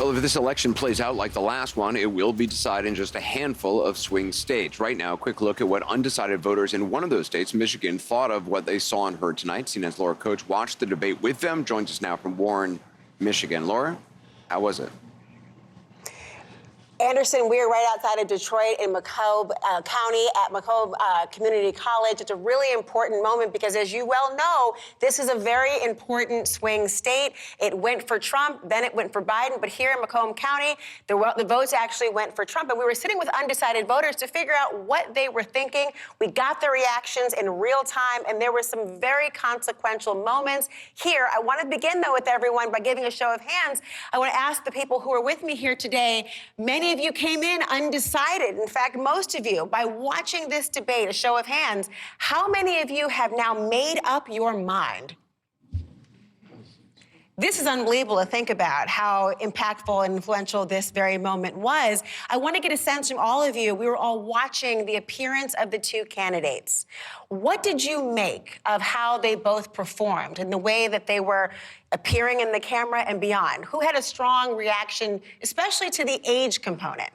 Well, if this election plays out like the last one, it will be decided in just a handful of swing states. Right now, a quick look at what undecided voters in one of those states, Michigan, thought of what they saw and heard tonight. CNN's Laura Coach watched the debate with them, joins us now from Warren, Michigan. Laura, how was it? Anderson, we're right outside of Detroit in Macomb County at Macomb Community College. It's a really important moment because, as you well know, this is a very important swing state. It went for Trump, then it went for Biden. But here in Macomb County, the votes actually went for Trump. And we were sitting with undecided voters to figure out what they were thinking. We got the reactions in real time, and there were some very consequential moments. Here, I want to begin, though, with everyone by giving a show of hands. I want to ask the people who are with me here today. Many of you came in undecided. In fact, most of you, by watching this debate, a show of hands, how many of you have now made up your mind? This is unbelievable to think about how impactful and influential this very moment was. I want to get a sense from all of you. We were all watching the appearance of the two candidates. What did you make of how they both performed and the way that they were appearing in the camera and beyond? Who had a strong reaction, especially to the age component?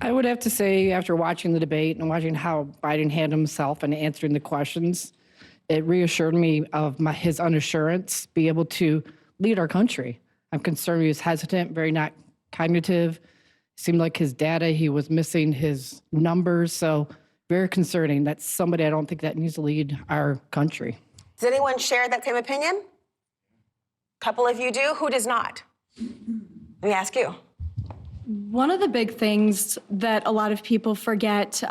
I would have to say, after watching the debate and watching how Biden handled himself and answering the questions, it reassured me of his unassurance, be able to lead our country. I'm concerned he was hesitant, very not cognitive. Seemed like his data, he was missing his numbers. So very concerning. That's somebody I don't think that needs to lead our country. Does anyone share that same opinion? A couple of you do. Who does not? Let me ask you. One of the big things that a lot of people forget,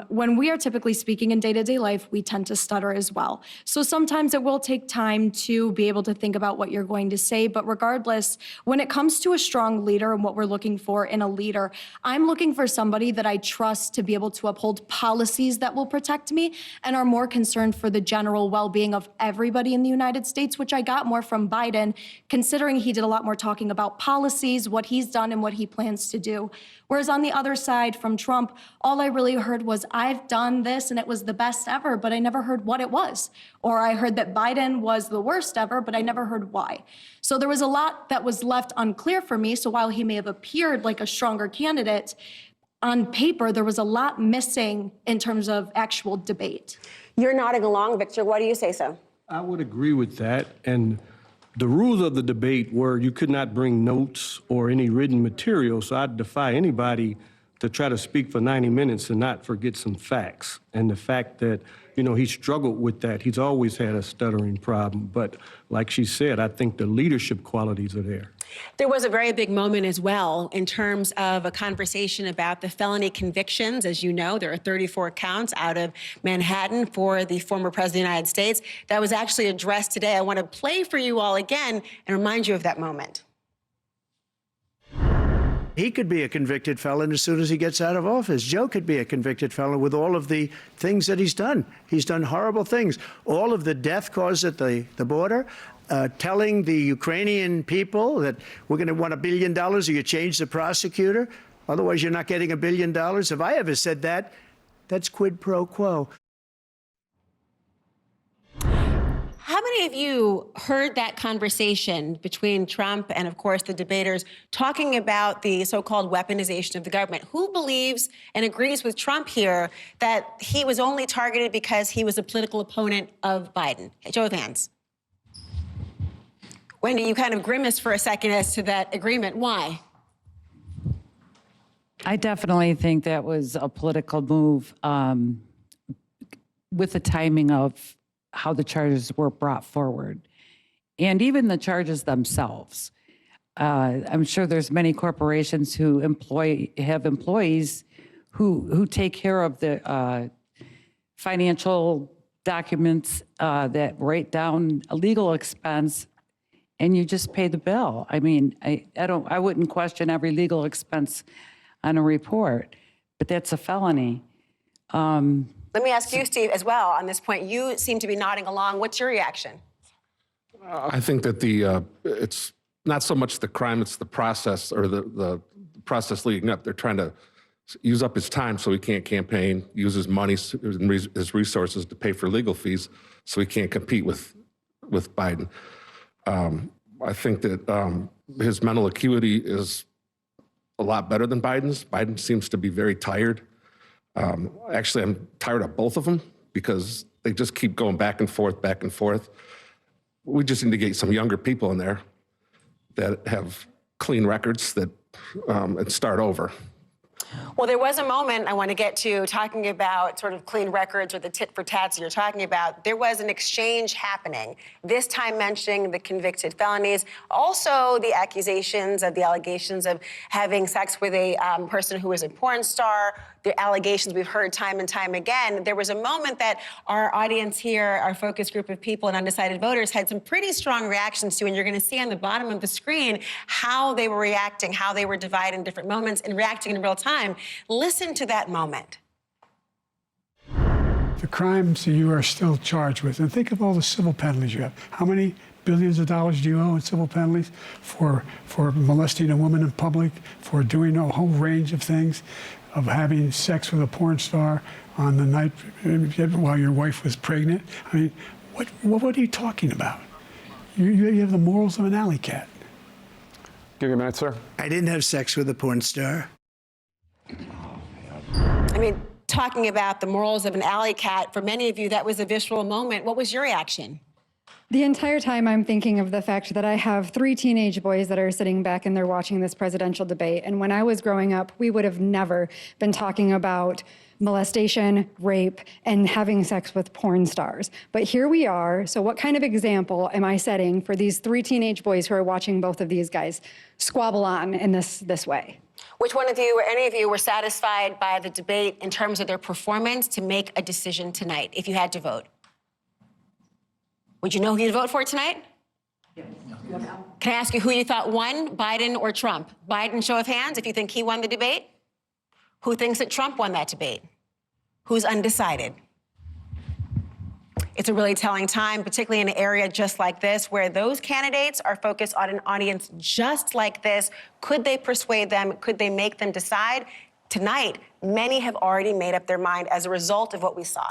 when we are typically speaking in day-to-day life, we tend to stutter as well. So sometimes it will take time to be able to think about what you're going to say. But regardless, when it comes to a strong leader and what we're looking for in a leader, I'm looking for somebody that I trust to be able to uphold policies that will protect me and are more concerned for the general well-being of everybody in the United States, which I got more from Biden, considering he did a lot more talking about policies, what he's done and what he plans to do. Whereas on the other side from Trump, all I really heard was, I've done this and it was the best ever, but I never heard what it was. Or I heard that Biden was the worst ever, but I never heard why. So there was a lot that was left unclear for me. So while he may have appeared like a stronger candidate, on paper, there was a lot missing in terms of actual debate. You're nodding along, Victor. Why do you say so? I would agree with that. And the rules of the debate were you could not bring notes or any written material, so I'd defy anybody to try to speak for 90 minutes and not forget some facts. And the fact that, you know, he struggled with that. He's always had a stuttering problem. But like she said, I think the leadership qualities are there. There was a very big moment as well in terms of a conversation about the felony convictions. As you know, there are 34 counts out of Manhattan for the former president of the United States. That was actually addressed today. I want to play for you all again and remind you of that moment. He could be a convicted felon as soon as he gets out of office. Joe could be a convicted felon with all of the things that he's done. He's done horrible things. All of the death caused at the border, telling the Ukrainian people that we're going to want $1 billion or you change the prosecutor. Otherwise, you're not getting $1 billion. If I ever said that, that's quid pro quo. How many of you heard that conversation between Trump and, of course, the debaters talking about the so-called weaponization of the government? Who believes and agrees with Trump here that he was only targeted because he was a political opponent of Biden? Show of hands. Wendy, you kind of grimaced for a second as to that agreement. Why? I definitely think that was a political move with the timing of how the charges were brought forward, and even the charges themselves. I'm sure there's many corporations who have employees who take care of the financial documents that write down a legal expense, and you just pay the bill. I mean, I wouldn't question every legal expense on a report, but that's a felony. Let me ask you, Steve, as well, on this point. You seem to be nodding along. What's your reaction? I think that it's not so much the crime, it's the process or the process leading up. They're trying to use up his time so he can't campaign, use his money, his resources to pay for legal fees so he can't compete with Biden. I think that his mental acuity is a lot better than Biden's. Biden seems to be very tired. Actually, I'm tired of both of them because they just keep going back and forth, back and forth. We just need to get some younger people in there that have clean records that and start over. Well, there was a moment I want to get to talking about sort of clean records or the tit for tats you're talking about. There was an exchange happening, this time mentioning the convicted felonies, also the accusations of the allegations of having sex with a person who was a porn star, the allegations we've heard time and time again. There was a moment that our audience here, our focus group of people and undecided voters had some pretty strong reactions to, and you're going to see on the bottom of the screen how they were reacting, how they were divided in different moments and reacting in real time. Listen to that moment. The crimes that you are still charged with, and think of all the civil penalties you have. How many billions of dollars do you owe in civil penalties for molesting a woman in public, for doing a whole range of things, of having sex with a porn star on the night while your wife was pregnant? I mean, what are you talking about? You have the morals of an alley cat. Give you a minute, sir. I didn't have sex with a porn star. I mean, talking about the morals of an alley cat, for many of you, that was a visceral moment. What was your reaction? The entire time I'm thinking of the fact that I have 3 teenage boys that are sitting back and they're watching this presidential debate. And when I was growing up, we would have never been talking about molestation, rape, and having sex with porn stars. But here we are. So what kind of example am I setting for these 3 teenage boys who are watching both of these guys squabble on in this way? Which one of you or any of you were satisfied by the debate in terms of their performance to make a decision tonight, if you had to vote? Would you know who you'd vote for tonight? Yes. Can I ask you who you thought won, Biden or Trump? Biden, show of hands, if you think he won the debate. Who thinks that Trump won that debate? Who's undecided? It's a really telling time, particularly in an area just like this, where those candidates are focused on an audience just like this. Could they persuade them? Could they make them decide? Tonight, many have already made up their mind as a result of what we saw.